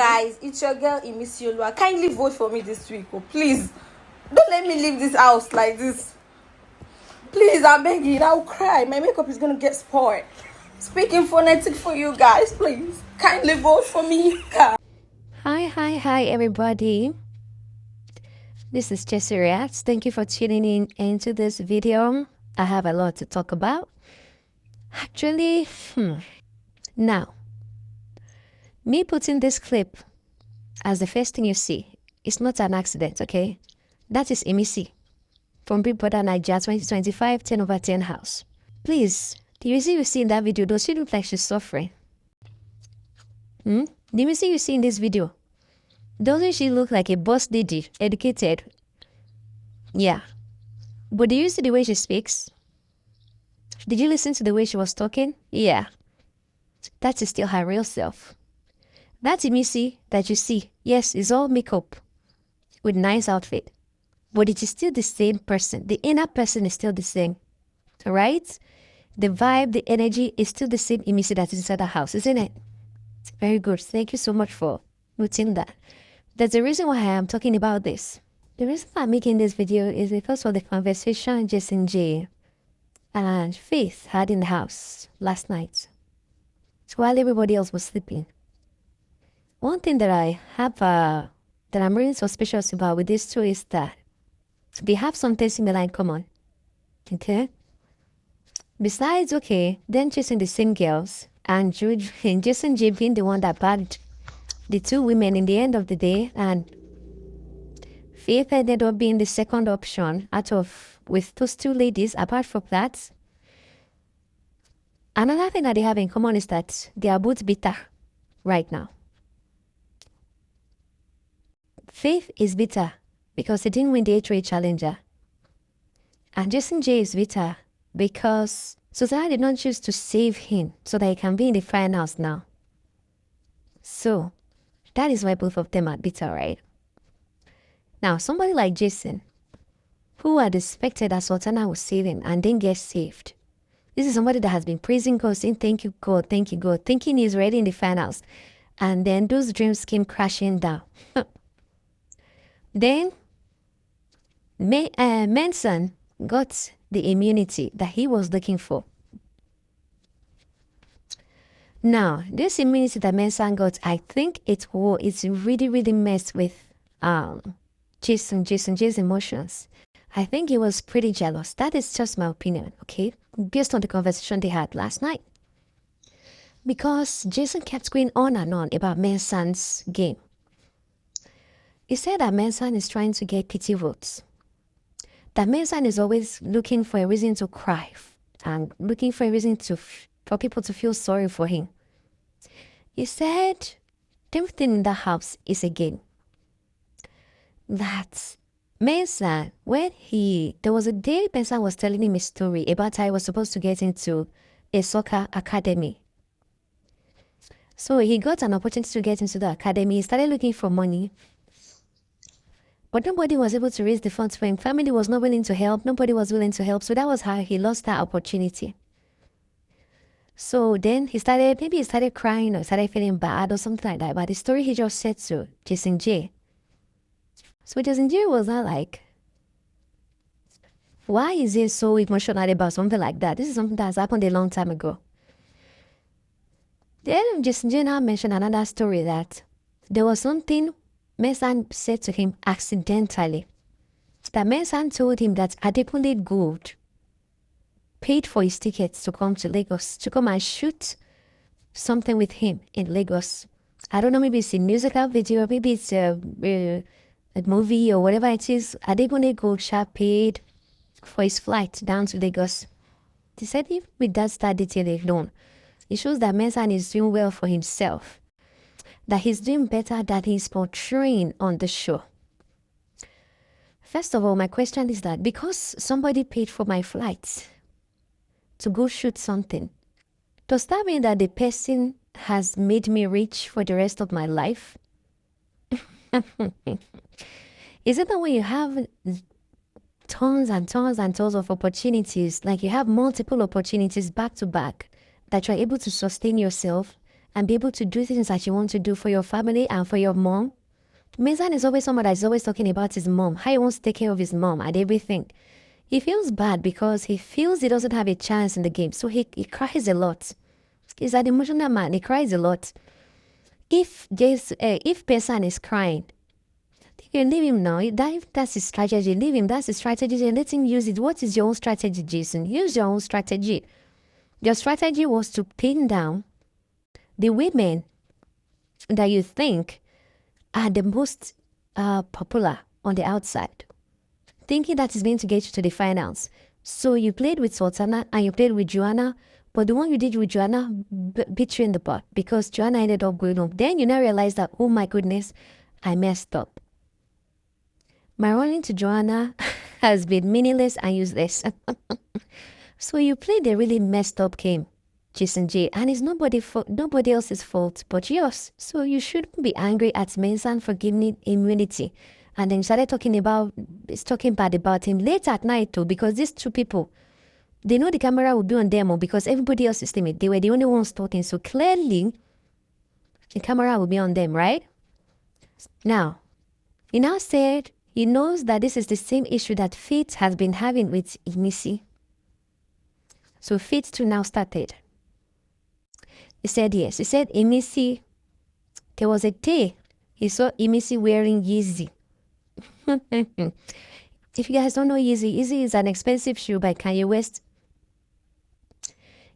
Guys, it's your girl Imisi and kindly vote for me this week. Oh, please. Don't let me leave this house like this. Please, I'm begging. I'll cry. My makeup is gonna get spoiled. Speaking phonetic for you guys, please. Kindly vote for me, guys. Hi, everybody. This is JasonJae. Thank you for tuning in into this video. I have a lot to talk about. Actually, now, me putting this clip as the first thing you see is not an accident, okay? That is Imisi from Big Brother Naija 2025 10/10 house. Please, the Imisi you see in that video, does she look like she's suffering? The Imisi you see in this video, doesn't she look like a boss lady, educated? Yeah. But do you see the way she speaks? Did you listen to the way she was talking? Yeah. That is still her real self. That Imisi that you see, yes, is all makeup with nice outfit. But it is still the same person. The inner person is still the same. Right? The vibe, the energy is still the same Imisi that is inside the house, isn't it? Very good. Thank you so much for noting that. There's a reason why I am talking about this. The reason why I'm making this video is because of the conversation JasonJae and Faith had in the house last night. So while everybody else was sleeping. One thing that I have, that I'm really suspicious about with these two is that they have something similar in common. Okay? Besides, then chasing the same girls and JasonJae being the one that bagged the two women in the end of the day, and Faith ended up being the second option with those two ladies. Apart from that, another thing that they have in common is that they are both bitter right now. Faith is bitter because he didn't win the HOA Challenger. And JasonJae is bitter because society did not choose to save him so that he can be in the finals now. So, that is why both of them are bitter, right? Now, somebody like Jason, who had expected that Sultana was saving and didn't get saved. This is somebody that has been praising God, saying, thank you, God, thinking he's ready in the finals. And then those dreams came crashing down. Then, Mensan got the immunity that he was looking for. Now, this immunity that Mensan got, I think it's really messed with JasonJae's emotions. I think he was pretty jealous. That is just my opinion, okay? Based on the conversation they had last night. Because Jason kept going on and on about Mensan's game. He said that Mensan is trying to get pity votes. That Mensan is always looking for a reason to cry and looking for a reason for people to feel sorry for him. He said everything in the house is a game. That Mensan, there was a day Mensan was telling him a story about how he was supposed to get into a soccer academy. So he got an opportunity to get into the academy. He started looking for money. But nobody was able to raise the funds for him. Family was not willing to help. Nobody was willing to help. So that was how he lost that opportunity. So then he started crying or started feeling bad or something like that. But the story he just said to JasonJae. So JasonJae was not like, why is he so emotional about something like that? This is something that has happened a long time ago. Then JasonJae now mentioned another story that there was something Mensan said to him accidentally. That Mensan told him that Adekunle Gold paid for his tickets to come to Lagos, to come and shoot something with him in Lagos. I don't know, maybe it's a musical video, maybe it's a movie or whatever it is. Adekunle Gold paid for his flight down to Lagos. He said if with that detail alone, it shows that Mensan is doing well for himself. That he's doing better than he's portraying on the show. First of all, my question is that because somebody paid for my flight to go shoot something, does that mean that the person has made me rich for the rest of my life? Is it that when you have tons and tons and tons of opportunities, like you have multiple opportunities back to back, that you're able to sustain yourself and be able to do things that you want to do for your family and for your mom. Mensan is always someone that is always talking about his mom, how he wants to take care of his mom and everything. He feels bad because he feels he doesn't have a chance in the game, so he cries a lot. He's an emotional man, he cries a lot. If Mensan is crying, you can leave him now. That's his strategy. Leave him. That's his strategy. And let him use it. What is your own strategy, Jason? Use your own strategy. Your strategy was to pin down the women that you think are the most popular on the outside, thinking that is going to get you to the finals. So you played with Sultana and you played with Joanna, but the one you did with Joanna beat you in the butt because Joanna ended up going home. Then you now realize that, oh my goodness, I messed up. My running to Joanna has been meaningless and useless. So you played a really messed up game, JasonJae, and it's nobody else's fault but yours. So you shouldn't be angry at Mensan for giving immunity. And then you started talking bad about him late at night too, because these two people, they know the camera will be on them because everybody else is timid. They were the only ones talking. So clearly, the camera will be on them, right? Now, he now said he knows that this is the same issue that Faith has been having with Imisi. So Faith too now started. He said yes. He said Imisi, there was a day he saw Imisi wearing Yeezy. If you guys don't know Yeezy, Yeezy is an expensive shoe by Kanye West.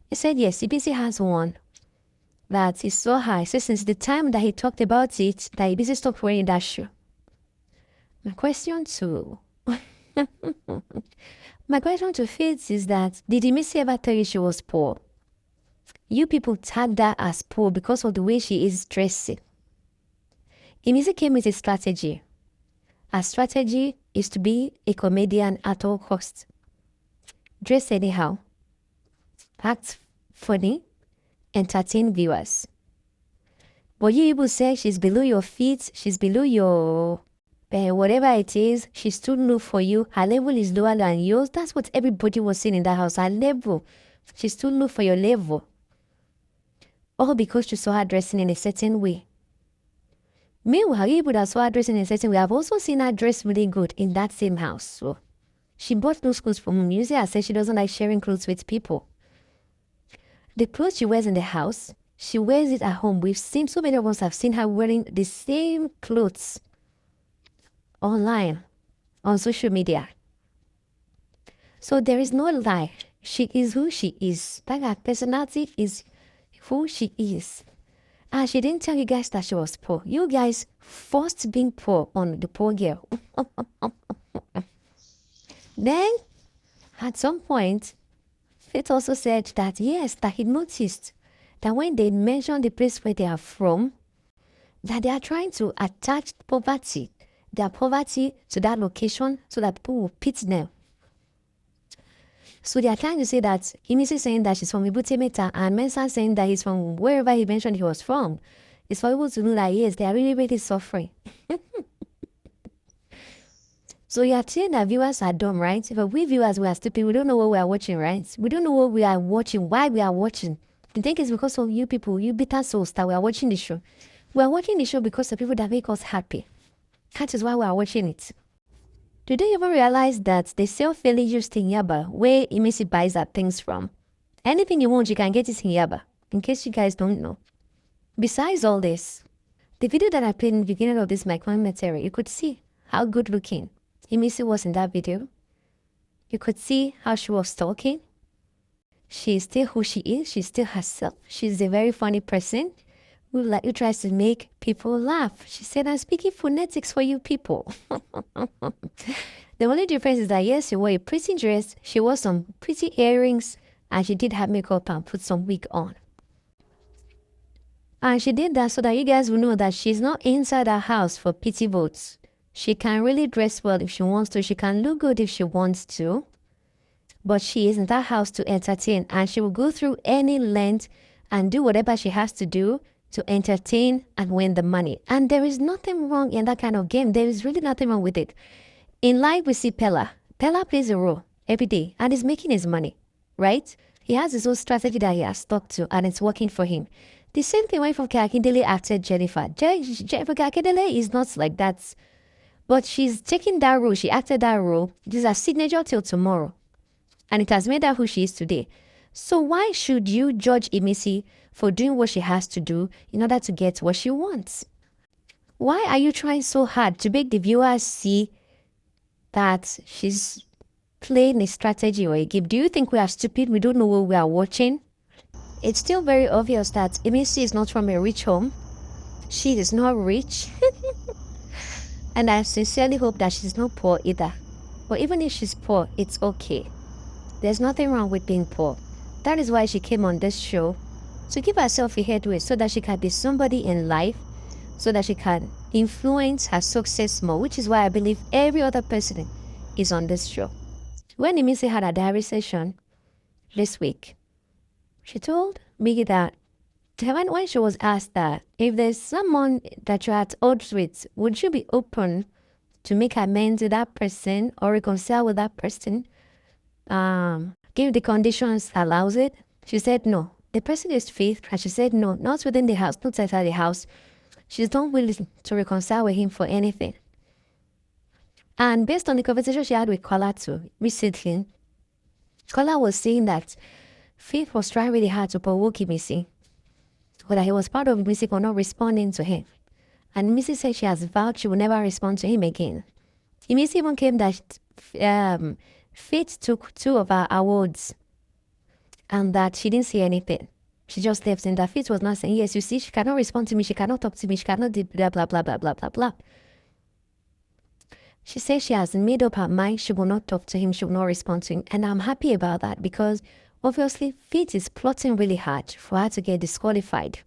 He said yes, Imisi has one that is so high. So since the time that he talked about it, that Imisi stopped wearing that shoe. My question to Faith is that, did Imisi ever tell you she was poor? You people tagged her as poor because of the way she is dressing. Imisi came with a strategy. Her strategy is to be a comedian at all costs. Dress anyhow. Act funny. Entertain viewers. But you people say she's below your feet. She's below your... whatever it is, she's too low for you. Her level is lower than yours. That's what everybody was saying in that house. Her level. She's too low for your level. All because you saw her dressing in a certain way. Meanwhile, you would have saw her dressing in a certain way. I've also seen her dress really good in that same house. So she bought those clothes from home. Usually I say she doesn't like sharing clothes with people. The clothes she wears in the house, she wears it at home. We've seen, so many of us have seen her wearing the same clothes online, on social media. So there is no lie. She is who she is. That her personality is who she is. And she didn't tell you guys that she was poor. You guys forced being poor on the poor girl. Then, at some point, Faith also said that yes, that he noticed that when they mentioned the place where they are from, that they are trying to attach their poverty to that location so that people will pity them. So they are trying to say that Imisi saying that she's from Ibutemeta and Mensan saying that he's from wherever he mentioned he was from. It's for people to know that yes, they are really, really suffering. So you are saying that viewers are dumb, right? But we viewers, we are stupid. We don't know what we are watching, right? We don't know what we are watching, why we are watching. You think it's because of you people, you bitter souls that we are watching the show. We are watching the show because of people that make us happy. That is why we are watching it. Did you even realize that they sell fairly used in Yaba, where Imisi buys her things from? Anything you want, you can get it in Yaba, in case you guys don't know. Besides all this, the video that I played in the beginning of this my commentary, you could see how good looking Imisi was in that video. You could see how she was talking. She is still who she is. She's still herself. She's a very funny person who tries to make people laugh. She said, I'm speaking phonetics for you people. The only difference is that yes, she wore a pretty dress, she wore some pretty earrings, and she did have makeup and put some wig on. And she did that so that you guys will know that she's not inside her house for pity votes. She can really dress well if she wants to. She can look good if she wants to. But she is in that house to entertain, and she will go through any length and do whatever she has to do to entertain and win the money. And there is nothing wrong in that kind of game. There is really nothing wrong with it. In life, we see Pella. Pella plays a role every day and is making his money, right? He has his own strategy that he has stuck to and it's working for him. The same thing when Funke Akindele acted Jennifer. Funke Akindele is not like that. But she's taking that role. She acted that role. This is her signature till tomorrow. And it has made her who she is today. So why should you judge Imisi for doing what she has to do in order to get what she wants? Why are you trying so hard to make the viewers see that she's playing a strategy or a game? Do you think we are stupid? We don't know what we are watching? It's still very obvious that Imisi is not from a rich home. She is not rich. And I sincerely hope that she's not poor either. But even if she's poor, it's okay. There's nothing wrong with being poor. That is why she came on this show, to give herself a headway so that she can be somebody in life, so that she can influence her success more, which is why I believe every other person is on this show. When Imisi had a diary session this week, she told me that when she was asked that if there's someone that you're at odds with, would you be open to make amends with that person or reconcile with that person? Give the conditions allows it. She said no. The person is Faith, and she said no, not within the house, not outside the house. She's not willing to reconcile with him for anything. And based on the conversation she had with Kola too recently, Kola was saying that Faith was trying really hard to provoke Imisi, but that he was part of Imisi for not responding to him. And Imisi said she has vowed she will never respond to him again. Imisi even came that Faith took 2 of her awards and that she didn't say anything. She just left, and that Faith was not saying, yes, you see, she cannot respond to me, she cannot talk to me, she cannot do blah, blah, blah, blah, blah, blah, blah. She says she has made up her mind she will not talk to him, she will not respond to him. And I'm happy about that because obviously Faith is plotting really hard for her to get disqualified.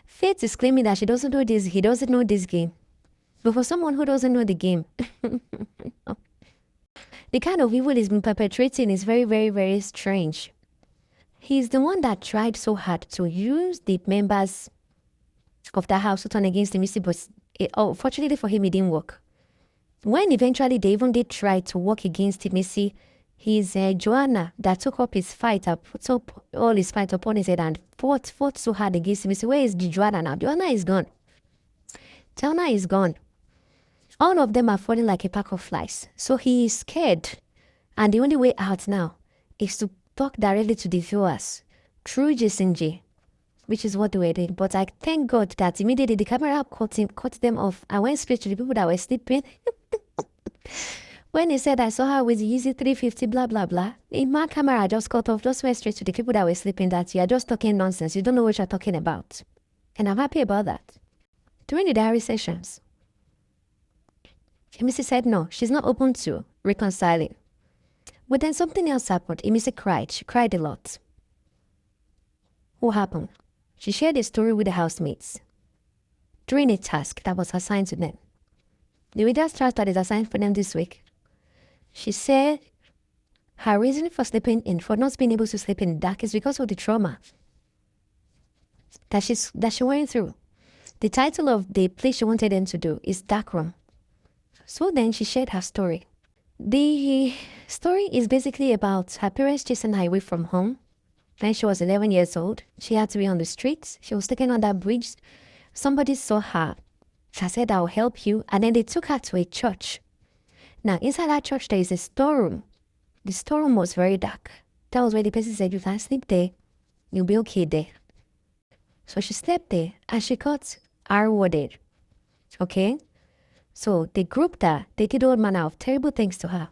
Faith is claiming that she doesn't know this, he doesn't know this game. But for someone who doesn't know the game, the kind of evil he's been perpetrating is very, very, very strange. He's the one that tried so hard to use the members of the house to turn against Imisi, but fortunately for him, it didn't work. When eventually they even did try to work against Imisi, his Joanna that took up his fight, put up all his fight upon his head and fought so hard against Imisi. Where is the Joanna now? Joanna is gone. Joanna is gone. All of them are falling like a pack of flies. So he is scared. And the only way out now is to talk directly to the viewers through JasonJae, which is what they were doing. But I thank God that immediately the camera cut them off. I went straight to the people that were sleeping. When he said I saw her with Yeezy 350, blah, blah, blah, in my camera just cut off, just went straight to the people that were sleeping that you are just talking nonsense. You don't know what you're talking about. And I'm happy about that. During the diary sessions, Imisi said no, she's not open to reconciling. But then something else happened. Imisi cried. She cried a lot. What happened? She shared a story with the housemates during a task that was assigned to them. The reader's task that is assigned for them this week. She said her reason for not being able to sleep in the dark is because of the trauma that she went through. The title of the play she wanted them to do is Dark Room. So then she shared her story. The story is basically about her parents chasing her away from home. When she was 11 years old, she had to be on the streets. She was taken on that bridge. Somebody saw her. She said, I'll help you. And then they took her to a church. Now, inside that church, there is a storeroom. The storeroom was very dark. That was where the person said, you can sleep there. You'll be okay there. So she slept there and she got rewarded. Okay? So they grouped her. They did all manner of terrible things to her.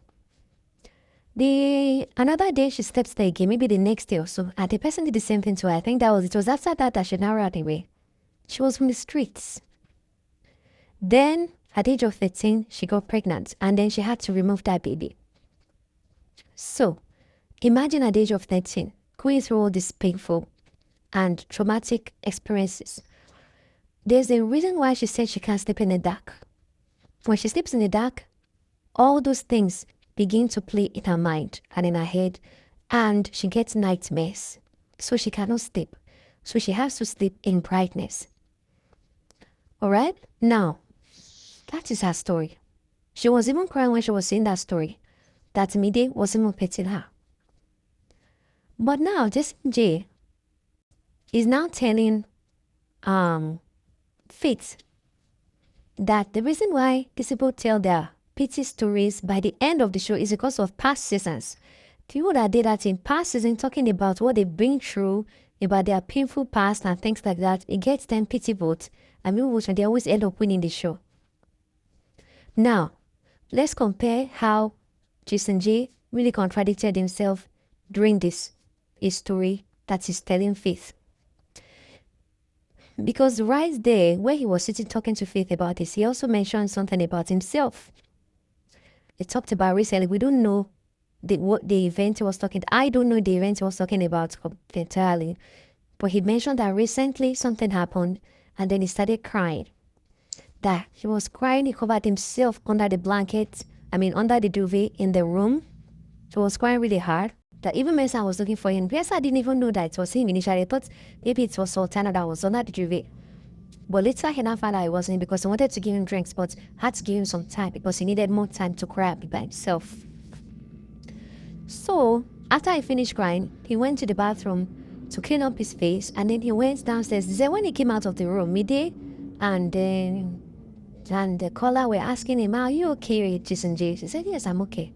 Another day she slept there again, maybe the next day or so, and the person did the same thing to her. I think it was after that she now ran away. She was from the streets. Then, at the age of 13, she got pregnant, and then she had to remove that baby. So, imagine at the age of 13, going through all these painful and traumatic experiences. There's a reason why she said she can't sleep in the dark. When she sleeps in the dark, all those things begin to play in her mind and in her head, and she gets nightmares. So she cannot sleep. So she has to sleep in brightness. Alright? Now, that is her story. She was even crying when she was saying that story. That Mide was even petting her. But now, JasonJae is now telling Faith, that the reason why these people tell their pity stories by the end of the show is because of past seasons. People that did that in past season, talking about what they've been through, about their painful past and things like that, it gets them pity votes, and people vote, and they always end up winning the show. Now, let's compare how JasonJae really contradicted himself during this story that he's telling Faith. Because right there, where he was sitting talking to Faith about this, he also mentioned something about himself. He talked about recently, we don't know what the event he was talking. I don't know the event he was talking about entirely. But he mentioned that recently something happened, and then he started crying. That he was crying, he covered himself under the blanket, under the duvet in the room. He was crying really hard. That even Mensan was looking for him. Mensan didn't even know that it was him initially. I thought maybe it was Sultana that was under the duvet. But later he now found out it wasn't, because he wanted to give him drinks, but had to give him some time because he needed more time to cry by himself. So after he finished crying, he went to the bathroom to clean up his face, and then he went downstairs. He said when he came out of the room midday, and the caller were asking him, "Are you okay, JasonJae?" He said, "Yes, I'm okay."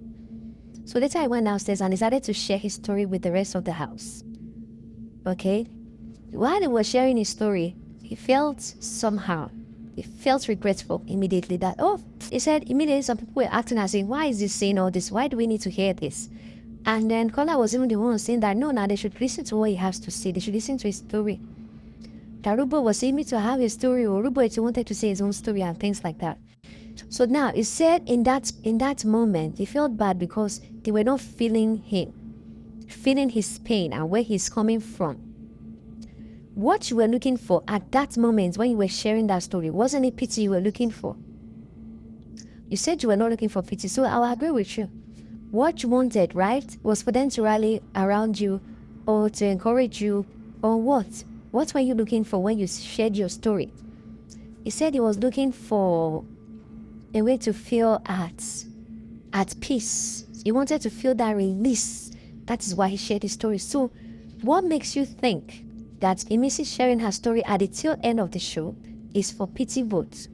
So later I went downstairs and decided to share his story with the rest of the house. Okay? While he was sharing his story, he felt somehow, he felt regretful immediately that, he said immediately some people were acting as if, why is he saying all this? Why do we need to hear this? And then Kola was even the one saying that, no, now they should listen to what he has to say. They should listen to his story. Tarubo was saying me to have a story, or Rubo wanted to say his own story and things like that. So now he said in that moment, he felt bad because they were not feeling him, feeling his pain and where he's coming from. What you were looking for at that moment when you were sharing that story, wasn't it pity you were looking for? You said you were not looking for pity, so I'll agree with you. What you wanted, right, was for them to rally around you or to encourage you, or what? What were you looking for when you shared your story? He said he was looking for a way to feel at peace. He wanted to feel that release. That is why he shared his story. So what makes you think that Imisi sharing her story at the tail end of the show is for pity votes?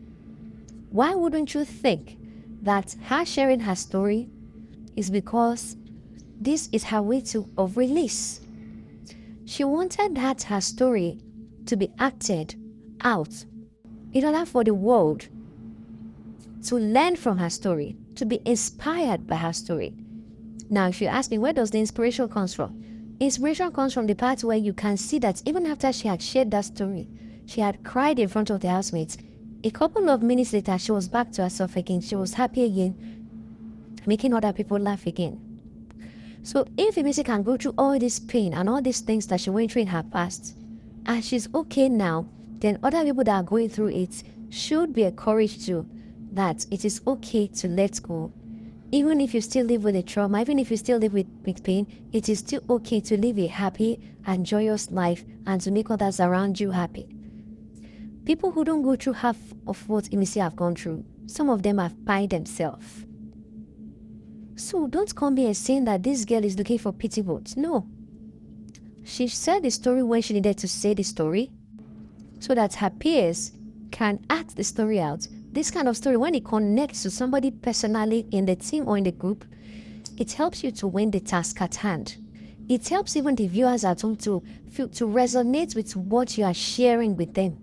Why wouldn't you think that her sharing her story is because this is her way of release? She wanted her story to be acted out in order for the world to learn from her story, to be inspired by her story. Now, if you ask me, where does the inspiration come from? Inspiration comes from the part where you can see that even after she had shared that story, she had cried in front of the housemates. A couple of minutes later, she was back to herself again. She was happy again, making other people laugh again. So if Imisi can go through all this pain and all these things that she went through in her past, and she's okay now, then other people that are going through it should be encouraged to that it is okay to let go. Even if you still live with a trauma, even if you still live with pain, it is still okay to live a happy and joyous life and to make others around you happy. People who don't go through half of what Imisi have gone through, some of them have by themselves. So don't come here saying that this girl is looking for pity votes. No. She said the story when she needed to say the story so that her peers can act the story out. This kind of story, when it connects to somebody personally in the team or in the group, it helps you to win the task at hand. It helps even the viewers at home to resonate with what you are sharing with them.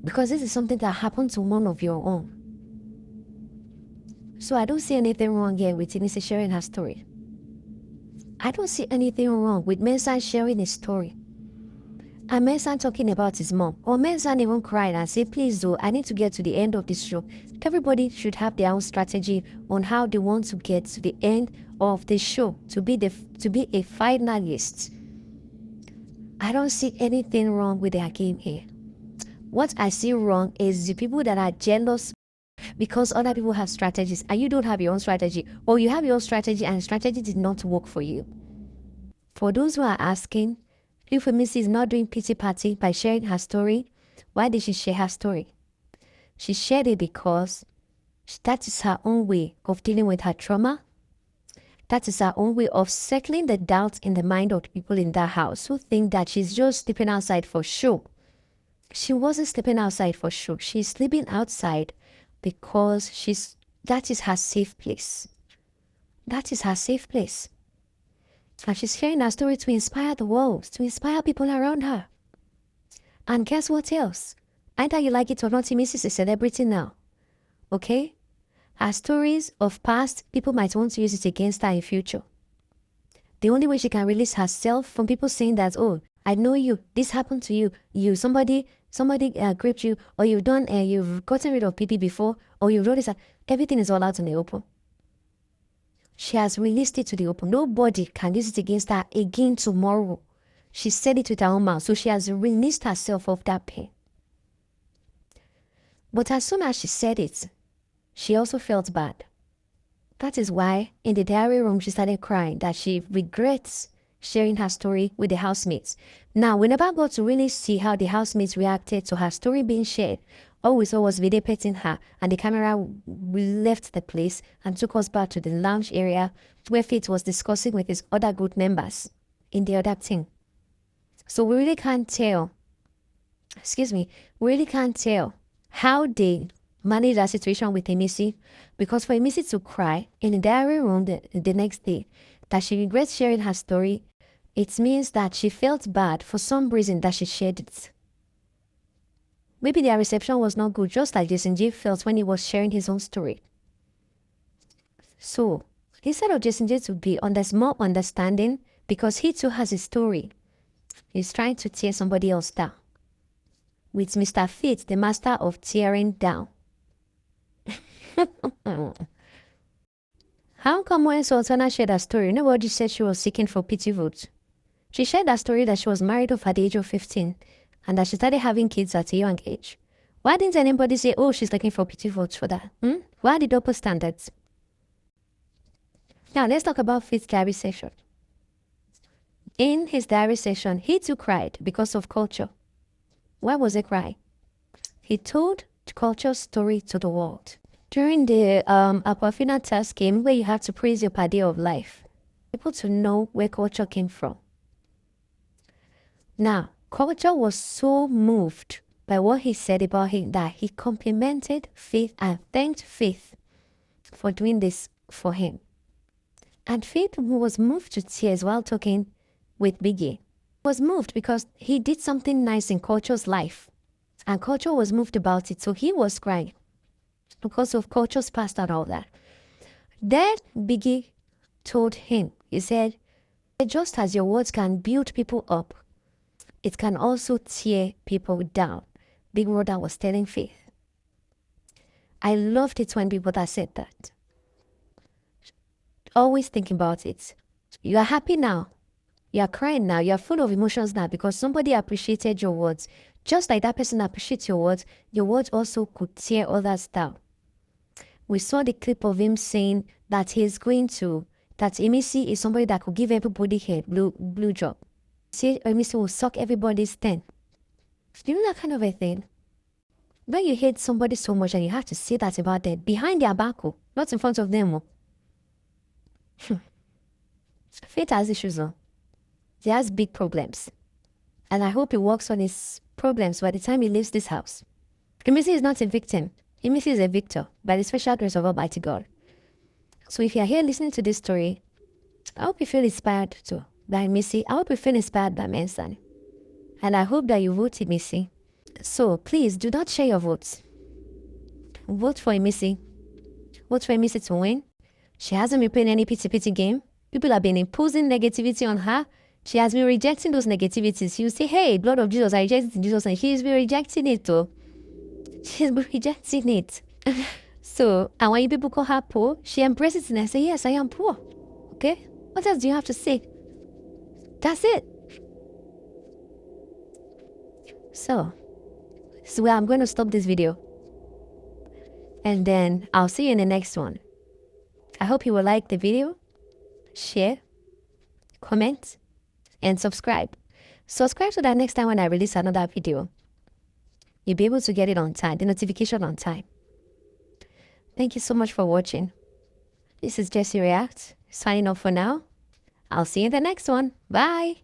Because this is something that happened to one of your own. So I don't see anything wrong here with Imisi sharing her story. I don't see anything wrong with Mensan sharing his story. And Mensan talking about his mom. Or Mensan even crying and say, please do, I need to get to the end of this show. Everybody should have their own strategy on how they want to get to the end of the show, to be a finalist. I don't see anything wrong with their game here. What I see wrong is the people that are jealous because other people have strategies and you don't have your own strategy, or you have your own strategy and strategy did not work for you. For those who are asking, if Imisi is not doing pity party by sharing her story, why did she share her story? She shared it because that is her own way of dealing with her trauma. That is her own way of settling the doubt in the mind of the people in that house who think that she's just sleeping outside for show. She wasn't sleeping outside for sure. She's sleeping outside because that is her safe place. That is her safe place. And she's sharing her story to inspire the world, to inspire people around her. And guess what else? Either you like it or not, Imisi is a celebrity now. Okay? Her stories of past, people might want to use it against her in future. The only way she can release herself from people saying that, oh, I know you, this happened to you, somebody gripped you, or you've gotten rid of people before, or you wrote this, everything is all out in the open. She has released it to the open. Nobody can use it against her again tomorrow. She said it with her own mouth, so she has released herself of that pain. But as soon as she said it, she also felt bad. That is why in the diary room she started crying that she regrets sharing her story with the housemates. Now, we never got to really see how the housemates reacted to her story being shared. All we saw was videotaping her, and the camera left the place and took us back to the lounge area where Faith was discussing with his other group members in the other team. So we really can't tell, how they manage that situation with Imisi, because for Imisi to cry in the diary room the next day that she regrets sharing her story, it means that she felt bad for some reason that she shared it. Maybe their reception was not good, just like JasonJae felt when he was sharing his own story. So, instead of JasonJae to be more understanding, because he too has a story, he's trying to tear somebody else down. With Mr. Fate, the master of tearing down. How come when Sultana shared her story, nobody said she was seeking for pity votes? She shared her story that she was married off at the age of 15 and that she started having kids at a young age. Why didn't anybody say, oh, she's looking for pity votes for that? Why the double standards? Now, let's talk about Faith's diary session. In his diary session, he too cried because of culture. Why was he crying? He told the culture's story to the world. During the Aquafina task game, where you have to praise your paddy of life, people to know where culture came from. Now, culture was so moved by what he said about him that he complimented Faith and thanked Faith for doing this for him. And Faith, who was moved to tears while talking with Biggie, was moved because he did something nice in culture's life. And culture was moved about it, so he was crying because of culture's past and all that. Then Biggie told him, he said, just as your words can build people up, it can also tear people down. Big Brother was telling Faith. I loved it when people that said that. Always think about it. You are happy now. You are crying now. You are full of emotions now because somebody appreciated your words. Just like that person appreciates your words also could tear others down. We saw the clip of him saying that that Imisi is somebody that could give everybody head, blue job. See, Imisi will suck everybody's 10. You know that kind of a thing? When you hate somebody so much and you have to say that about them, behind their back, not in front of them. Faith has issues, he has big problems. And I hope he works on his problems by the time he leaves this house. Imisi is not a victim. Imisi is a victor by the special grace of Almighty God. So if you are here listening to this story, I hope you feel inspired too by Imisi. I hope you feel inspired by Mensan. And I hope that you vote Imisi. So please do not share your votes. Vote for Imisi. Vote for Imisi to win. She hasn't been playing any pity game. People have been imposing negativity on her. She has been rejecting those negativities. You say, hey, blood of Jesus, I reject Jesus, and she's been rejecting it too. She's been rejecting it. So, and when you people call her poor, she embraces it and I say, yes, I am poor. Okay? What else do you have to say? That's it. So where I'm going to stop this video. And then I'll see you in the next one. I hope you will like the video, share, comment, and subscribe. Subscribe so that next time when I release another video, you'll be able to get it on time, the notification on time. Thank you so much for watching. This is JasonJae React, signing off for now. I'll see you in the next one. Bye.